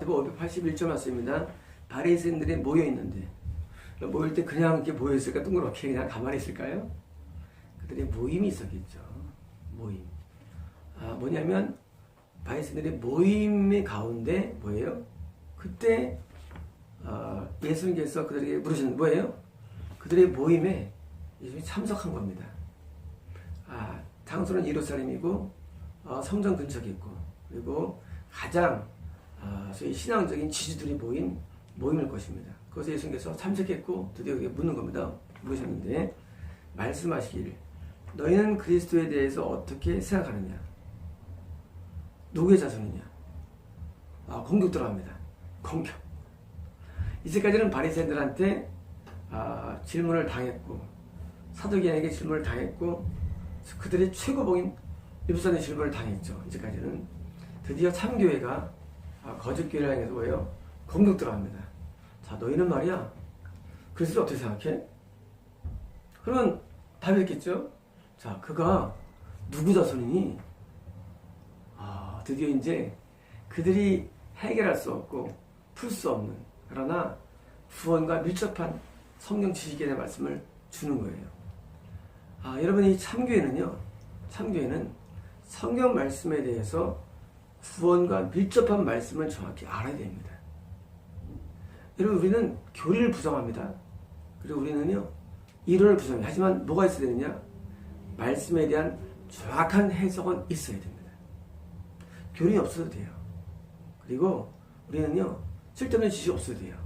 581조 말씀입니다. 바리새인들이 모여 있는데 모일 때 그냥 이렇게 모여 있을까? 둥그렇게 그냥 가만히 있을까요? 그들의 모임이 있었겠죠. 모임. 뭐냐면 바리새인들의 모임의 가운데 뭐예요? 그때 예수님께서 그들에게 물으시는 뭐예요? 그들의 모임에 예수님이 참석한 겁니다. 장소는 예루살렘이고 성전 근처겠고 그리고 가장 소위 신앙적인 지주들이 모인 모임일 것입니다. 그것에 예수님께서 참석했고 드디어 그게 묻는 겁니다. 물으셨는데 말씀하시길 너희는 그리스도에 대해서 어떻게 생각하느냐? 누구의 자손이냐? 공격 들어갑니다. 공격. 이제까지는 바리새인들한테 질문을 당했고 사두개인에게 질문을 당했고 그들의 최고봉인 이부사의 질문을 당했죠. 이제까지는 드디어 참교회가 거짓교회를 향해서 뭐예요? 공격 들어갑니다. 자, 너희는 말이야 그리스도 어떻게 생각해? 그러면 답이 있겠죠? 자, 그가 누구 자손이니? 드디어 이제 그들이 해결할 수 없고 풀 수 없는 그러나 구원과 밀접한 성경 지식에 대한 말씀을 주는 거예요. 여러분 이 참교회는 성경 말씀에 대해서 구원과 밀접한 말씀을 정확히 알아야 됩니다. 여러분 우리는 교리를 부정합니다. 그리고 우리는요 이론을 부정해요. 하지만 뭐가 있어야 되느냐? 말씀에 대한 정확한 해석은 있어야 됩니다. 교리 없어도 돼요. 그리고 우리는요 쓸데없는 지식이 없어도 돼요.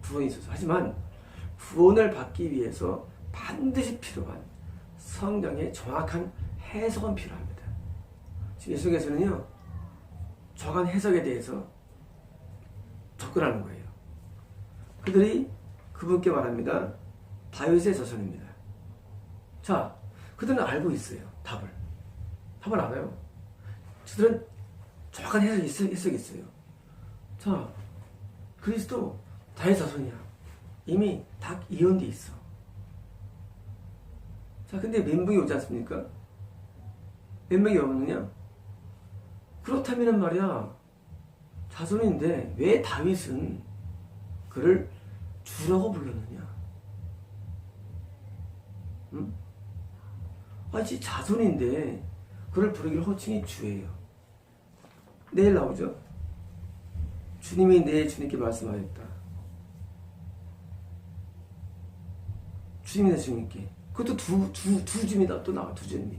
구원이 있어서. 하지만 구원을 받기 위해서 반드시 필요한 성경의 정확한 해석은 필요합니다. 지금 예수님께서는요 정확한 해석에 대해서 접근하는 거예요. 그들이 그분께 말합니다. 다윗의 자손입니다. 자, 그들은 알고 있어요. 답을 알아요. 그들은 정확한 해석이 있어요. 자, 그리스도 다윗 자손이야. 이미 다 예언돼 있어. 자, 근데 멘붕이 오지 않습니까? 멘붕이 오느냐? 그렇다면 말이야 자손인데 왜 다윗은 그를 주라고 불렀느냐? 응? 아니 자손인데 그를 부르기를 호칭이 주예요. 내일 나오죠? 주님이 내 주님께 말씀하였다. 주님이 내 주님께. 그것도 두 주님이다. 또 나와 두 주님이.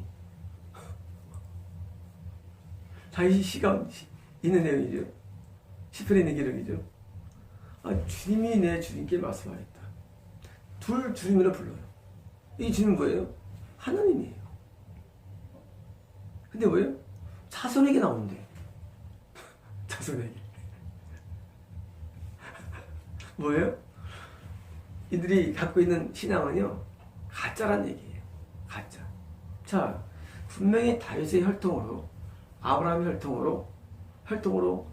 다윗이 시가 있는 내용이죠. 시편에 있는 기록이죠. 주님이 내 주님께 말씀하였다. 둘 주님으로 불러요. 이 주님은 뭐예요? 하나님이에요. 근데 뭐예요? 자손에게 나오는데. 자손에게. 뭐예요? 이들이 갖고 있는 신앙은요 가짜란 얘기예요. 가짜. 자, 분명히 다윗의 혈통으로 아브라함의 혈통으로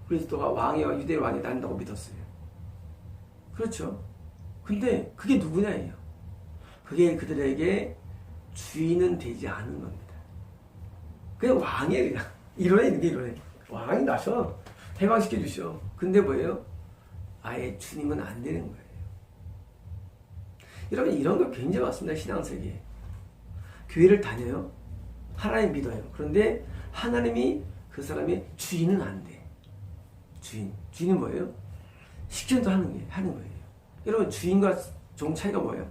그리스도가 유대의 왕이 난다고 믿었어요. 그렇죠. 근데 그게 누구냐예요. 그게 그들에게 주인은 되지 않은 겁니다. 그냥 왕이에요. 그냥 이론에 있는 게 이론에. 왕이 나셔 해방시켜 주셔. 근데 뭐예요? 아예 주님은 안 되는 거예요. 여러분 이런 거 굉장히 많습니다. 신앙세계에. 교회를 다녀요. 하나님 믿어요. 그런데 하나님이 그 사람의 주인은 안 돼. 주인은 뭐예요? 식전도 하는 거예요. 여러분 주인과 종 차이가 뭐예요?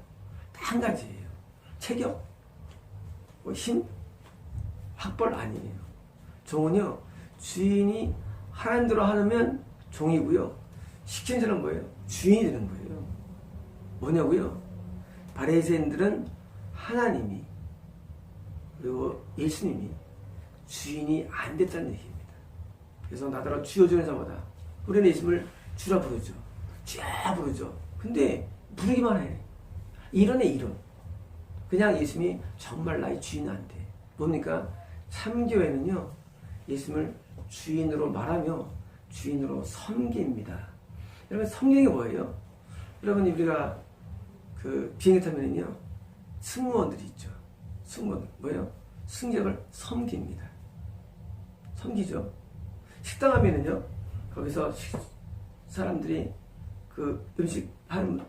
다 한 가지예요. 체격, 힘, 학벌 아니에요. 종은요 주인이 하나님대로 하면 종이고요. 식전자는 뭐예요? 주인이 되는 거예요. 뭐냐고요? 바리새인들은 하나님이 그리고 예수님이 주인이 안 됐다는 얘기입니다. 그래서 나더러 주여 주는 자마다 우리는 예수님을 주라 부르죠. 주야 부르죠. 근데 부르기만 해. 이론에 이론. 그냥 예수님이 정말 나의 주인은 안 돼. 뭡니까? 참교회는요 예수님을 주인으로 말하며 주인으로 섬깁니다. 여러분 성경이 뭐예요? 여러분 우리가 그 비행기 타면은요 승무원들이 있죠. 승무원 뭐예요? 승객을 섬깁니다. 섬기죠. 식당 하면은요 거기서 사람들이 그 음식 하는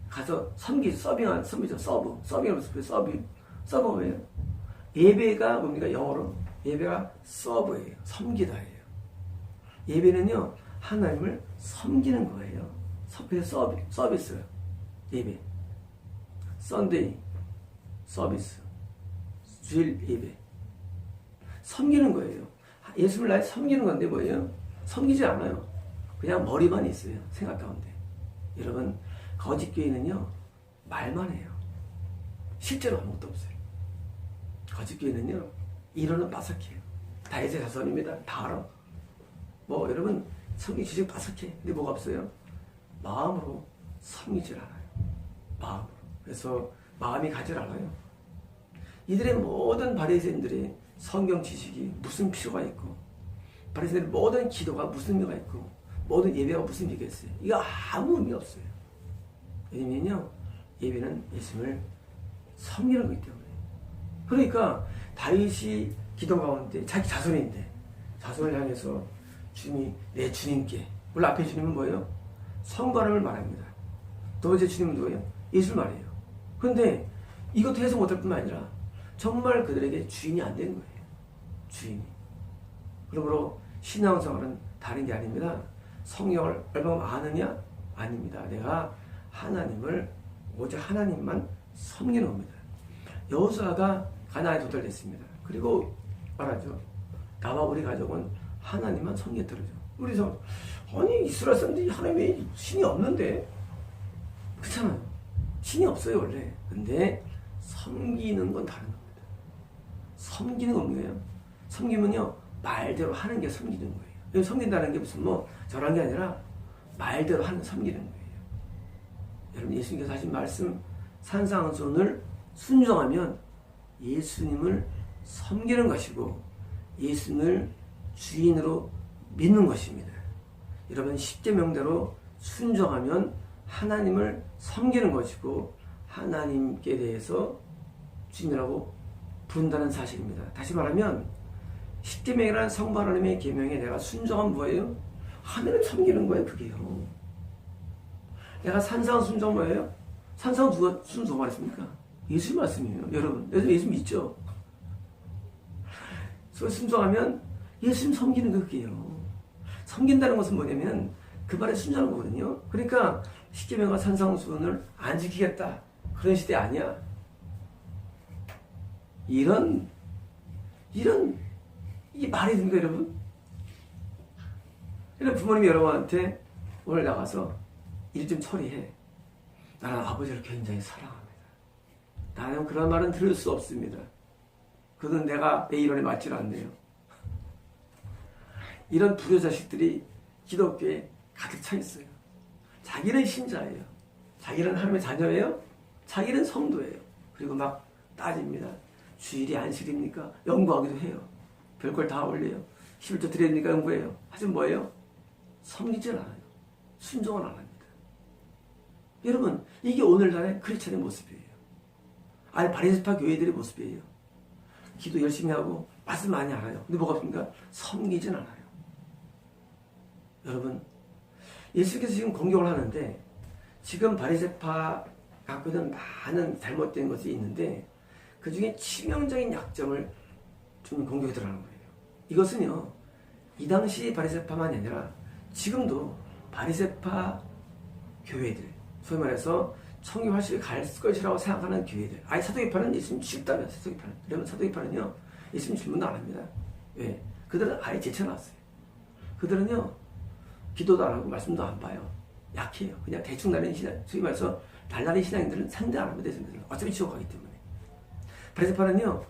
가서 서빙이죠. 서빙을 서빙. 서브가 뭐예요? 예배가 뭡니까? 영어로 예배가 서브예요. 섬기다예요. 예배는요, 하나님을 섬기는 거예요. 그래서 서비스. 예배. 썬데이 서비스. 주일 예배. 섬기는 거예요. 예수를 날 섬기는 건데 뭐예요? 섬기지 않아요. 그냥 머리만 있어요. 생각 가운데. 여러분, 거짓 교회는요, 말만 해요. 실제로 아무것도 없어요. 거짓 교회는요, 이론은 빠삭해요. 다윗의 자손입니다. 다 알아. 뭐 여러분, 성경 지식 빠삭해. 근데 뭐가 없어요? 마음으로 섬기질 않아요. 마음으로. 그래서 마음이 가질 않아요. 이들의 모든 바리새인들의 성경 지식이 무슨 필요가 있고, 바리새인들의 모든 기도가 무슨 의미가 있고, 모든 예배가 무슨 의미가 있어요? 이거 아무 의미 없어요. 왜냐면요, 예배는 예수님을 섬기는 거기 때문에. 그러니까 다윗이 기도 가운데 자기 자손인데, 자손을 향해서 주님이 내 주님께, 물론 앞에 주님은 뭐예요? 성관함을 말합니다. 두 번째 주님은 누구예요? 예수를 말해요. 그런데 이것도 해서 못할 뿐만 아니라 정말 그들에게 주인이 안 되는 거예요. 주인이. 그러므로 신앙생활은 다른 게 아닙니다. 성경을 얼마나 아느냐? 아닙니다. 내가 하나님을 오직 하나님만 섬기는 겁니다. 여호수아가 가나안에 도달했습니다. 그리고 말하죠. 나와 우리 가족은 하나님만 섬겼더라죠. 우리서 아니 이스라엘 사람들이 하나님의 신이 없는데 그렇잖아요. 신이 없어요 원래. 근데 섬기는 건 다른 겁니다. 섬기는 건 뭐예요? 섬기면요 말대로 하는 게 섬기는 거예요. 섬긴다는 게 무슨 뭐 저런 게 아니라 말대로 하는 섬기는 거예요. 여러분 예수님께서 하신 말씀 산상순을 순종하면 예수님을 섬기는 것이고 예수님을 주인으로 믿는 것입니다. 여러분 십계명대로 순종하면 하나님을 섬기는 것이고 하나님께 대해서 주인이라고 부른다는 사실입니다. 다시 말하면 십계명이라는 성부 하나님의 계명에 내가 순종하면 뭐예요? 하나님을 섬기는 거예요. 그게요. 내가 산상 순종 뭐예요? 산상 누가 순종하랬습니까? 예수 말씀이에요. 여러분 예수 믿죠? 그래서 순종하면 예수님 섬기는 그게요. 섬긴다는 것은 뭐냐면 그 말에 순종하는 거거든요. 그러니까 십계명과 산상수훈을 안 지키겠다 그런 시대 아니야. 이런 이게 말이 됩니까 여러분? 이런 부모님이 여러분한테 오늘 나가서 일 좀 처리해. 나는 아버지를 굉장히 사랑합니다. 나는 그런 말은 들을 수 없습니다. 그건 내 이론에 맞질 않네요. 이런 불효자식들이 기독교에 가득 차 있어요. 자기는 신자예요. 자기는 하나님의 자녀예요. 자기는 성도예요. 그리고 막 따집니다. 주일이 안식입니까? 연구하기도 해요. 별걸 다 올려요. 11조 드려야 됩니까? 연구해요. 하지만 뭐예요? 섬기질 않아요. 순종은 안 합니다. 여러분 이게 오늘날의 크리스찬의 모습이에요. 아니 바리새파 교회들의 모습이에요. 기도 열심히 하고 말씀 많이 알아요. 근데 뭐가 없습니까? 섬기진 않아요. 여러분 예수께서 지금 공격을 하는데 지금 바리새파 갖고 있는 많은 잘못된 것이 있는데 그 중에 치명적인 약점을 좀 공격해 들어가는 거예요. 이것은요 이 당시 바리새파만이 아니라 지금도 바리새파 교회들 소위 말해서 청교활식에 갈 것이라고 생각하는 교회들. 아예 사도계파는 예수님 죽다면 사도계파는. 그러면 사도계파는요 예수님 질문도 안 합니다. 왜? 그들은 아예 제쳐놨어요. 그들은요 기도도 안 하고 말씀도 안 봐요. 약해요. 그냥 대충 나는 신앙. 소위 말해서 달달이 신앙인들은 상대 안 합니다. 어차피 지옥 가기 때문에. 바리새파는요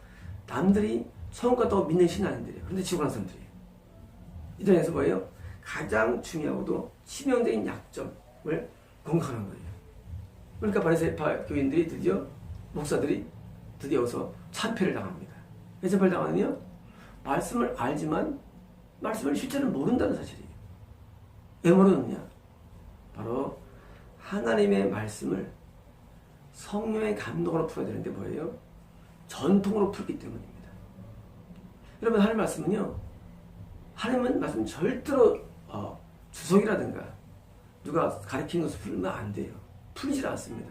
남들이 처음 갔다고 믿는 신앙인들이에요. 그런데 지옥 가는 사람들이에요. 이 점에서 뭐예요? 가장 중요하고도 치명적인 약점을 공격하는 거예요. 그러니까 바리새파 교인들이 목사들이 드디어 여기서 참패를 당합니다. 왜 참패를 당하느냐? 말씀을 알지만 말씀을 실제로 모른다는 사실이에요. 왜 모르느냐? 바로 하나님의 말씀을 성령의 감동으로 풀어야 되는데 뭐예요? 전통으로 풀기 때문입니다. 여러분 하나님 말씀은요 하나님은 말씀 절대로 주석이라든가 누가 가르치는 것을 풀면 안 돼요. 풀리질 않습니다.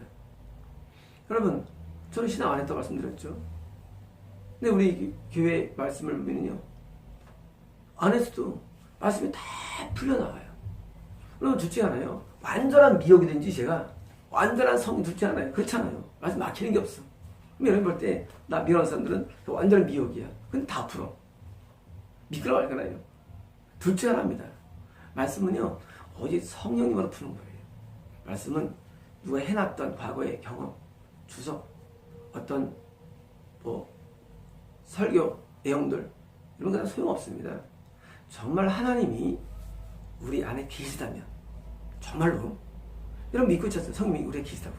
여러분, 저는 신앙 안 했다고 말씀드렸죠. 근데 우리 교회 말씀을 보면요, 안에서도 말씀이 다 풀려나와요. 그러면 둘째 하나요, 완전한 미혹이든지 제가 완전한 성이 둘째 하나요. 그렇잖아요. 말씀 막히는 게 없어. 그럼 여러분 볼 때 나 미워하는 사람들은 완전한 미혹이야. 근데 다 풀어. 미끄러 말거나요. 둘째 하나입니다. 말씀은요, 오직 성령님으로 푸는 거예요. 말씀은 누가 해놨던 과거의 경험, 주석, 어떤 설교 내용들 이런 건 소용없습니다. 정말 하나님이 우리 안에 계시다면, 정말로 여러분 믿고 있잖아요. 성령이 우리에 계시다고.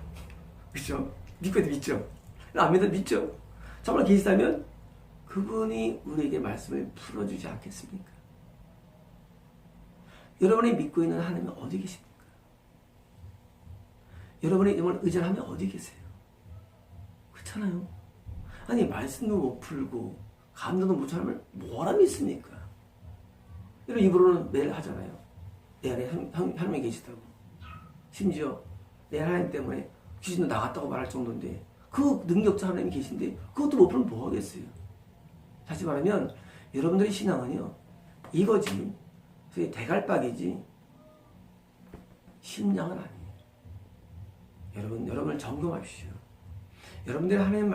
그렇죠? 믿고 믿죠? 안 믿어도 믿죠? 정말 계시다면 그분이 우리에게 말씀을 풀어주지 않겠습니까? 여러분이 믿고 있는 하나님은 어디 계십니까? 여러분이 이걸 의존하면 어디 계세요? 그렇잖아요. 아니 말씀도 못 풀고 감동도 못 하면 뭐라 믿습니까? 이런 입으로는 매일 하잖아요. 내 안에 하나님이 계시다고. 심지어 내 하나님 때문에 귀신도 나갔다고 말할 정도인데 그 능력자 하나님이 계신데 그것도 못 풀면 뭐 하겠어요? 다시 말하면 여러분들의 신앙은요, 이거지. 소위 대갈박이지 심령은 아니에요. 여러분을 점검하십시오. 여러분들이 하나님의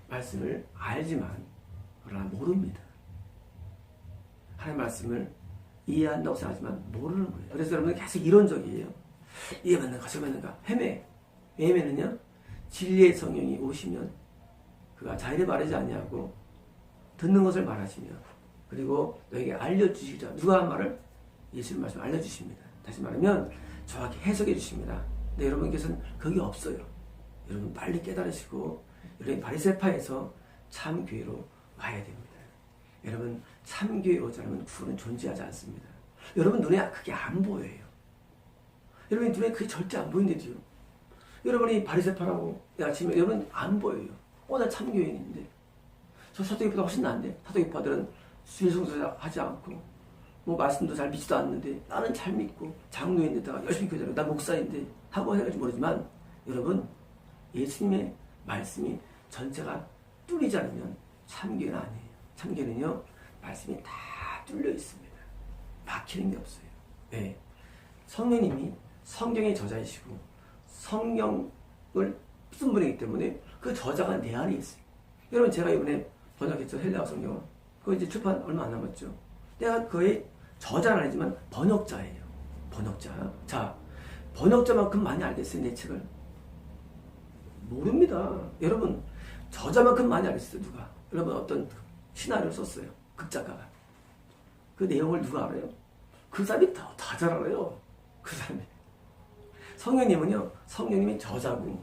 말씀을 알지만 그러나 모릅니다. 하나님의 말씀을 이해한다고 생각하지만 모르는 거예요. 그래서 여러분은 계속 이론적이에요. 이해받는가 저해받는가 헤매. 왜 헤매느냐? 진리의 성령이 오시면 그가 자기를 말하지 아니하고 듣는 것을 말하시며 그리고 너에게 알려주시리라. 누가 한 말을? 예수님 말씀 알려주십니다. 다시 말하면 정확히 해석해 주십니다. 근데 여러분께서는 그게 없어요. 여러분 빨리 깨달으시고 여러분 바리새파에서 참교회로 와야 됩니다. 여러분 참교회 오지 않으면 구원은 존재하지 않습니다. 여러분 눈에 그게 안 보여요. 여러분 눈에 그게 절대 안 보이는데도요. 여러분이 바리새파라고 아침에 여러분 안 보여요. 나 참교회인인데 저 사도교보다 훨씬 나은데 사도교파들은 수일성수 하지 않고 말씀도 잘 믿지도 않는데 나는 잘 믿고 장로인데다가 열심히 교제하고 나 목사인데 하고 해가지고 모르지만 여러분 예수님의 말씀이 전체가 뚫리지 않으면 참교회는 아니에요. 참교회는요 말씀이 다 뚫려 있습니다. 막히는 게 없어요. 네. 성령님이 성경의 저자이시고 성령을 쓴 분이기 때문에 그 저자가 내 안에 있어요. 여러분 제가 이번에 번역했죠. 헬라어 성경. 그거 이제 출판 얼마 안 남았죠. 내가 그의 저자는 아니지만 번역자예요. 번역자. 자, 번역자만큼 많이 알겠어요. 내 책을. 모릅니다. 여러분 저자만큼 많이 알겠어요. 누가? 여러분 어떤 시나리오를 썼어요. 극작가가. 그 내용을 누가 알아요? 그 사람이 다 잘 알아요. 그 사람이. 성령님은요. 성령님이 저자고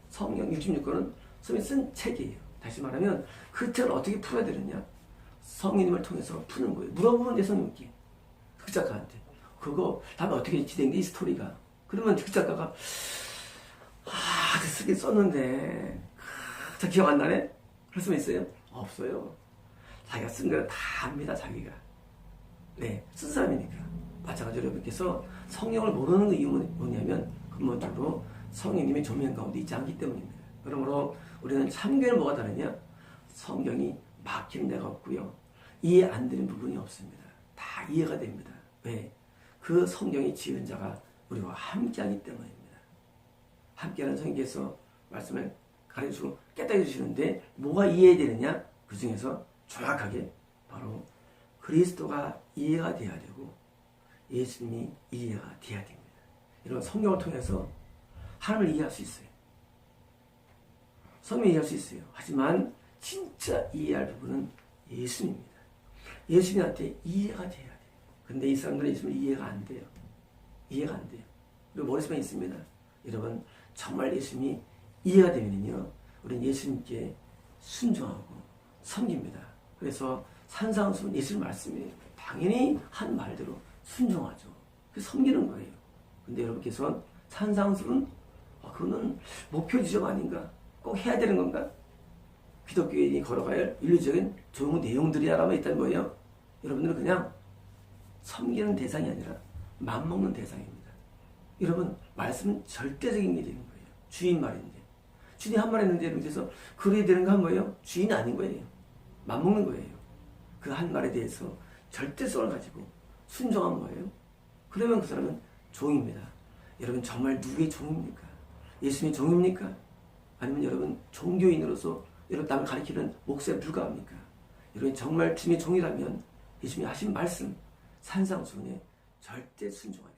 성령 66권은 성령이 쓴 책이에요. 다시 말하면 그 책을 어떻게 풀어야 되느냐? 성령님을 통해서 푸는 거예요. 물어보면 내 성령께 그 작가한테 그거 다음에 어떻게 진행돼 이 스토리가. 그러면 그 작가가 쓰긴 썼는데 저 기억 안 나네? 그럴 수는 있어요? 없어요. 자기가 쓴 거는 다 압니다. 자기가. 네, 쓴 사람이니까. 마찬가지로 여러분께서 성령을 모르는 이유는 뭐냐면 근본적으로 성령님의 조명 가운데 있지 않기 때문입니다. 그러므로 우리는 참교회는 뭐가 다르냐? 성경이 막히는 데가 없고요. 이해 안 되는 부분이 없습니다. 다 이해가 됩니다. 왜? 그 성경이 지은 자가 우리와 함께하기 때문입니다. 함께하는 성경에서 말씀을 가르쳐주고 깨닫게 해주시는데 뭐가 이해되느냐? 그 중에서 정확하게 바로 그리스도가 이해가 돼야 되고 예수님이 이해가 돼야 됩니다. 이런 성경을 통해서 하나님을 이해할 수 있어요. 성경을 이해할 수 있어요. 하지만 진짜 이해할 부분은 예수님입니다. 예수님한테 이해가 돼야 돼요. 근데 이 사람들은 예수님을 이해가 안 돼요. 이해가 안 돼요. 그리고 머릿속에 있습니다. 여러분 정말 예수님이 이해가 되면요 우리는 예수님께 순종하고 섬깁니다. 그래서 산상수훈 예수님 말씀이 당연히 한 말대로 순종하죠. 그래서 섬기는 거예요. 근데 여러분께서는 산상수훈 그거는 목표 지점 아닌가? 꼭 해야 되는 건가? 기독교인이 걸어가야 할 윤리적인 좋은 내용들이야라면 있다는 거예요. 여러분들은 그냥 섬기는 대상이 아니라 맘먹는 대상입니다. 여러분, 말씀은 절대적인 게 되는 거예요. 주인 말인데. 주인이 한 말 했는데 그래서 그래야 되는 거 한 거예요? 주인이 아닌 거예요. 맘먹는 거예요. 그 한 말에 대해서 절대성을 가지고 순종한 거예요. 그러면 그 사람은 종입니다. 여러분, 정말 누구의 종입니까? 예수님의 종입니까? 아니면 여러분 종교인으로서 여러분 남을 가리키는 목사에 불과합니까? 여러분 정말 주님의 종이라면 예수님이 하신 말씀 산상수훈에 절대 순종합니다.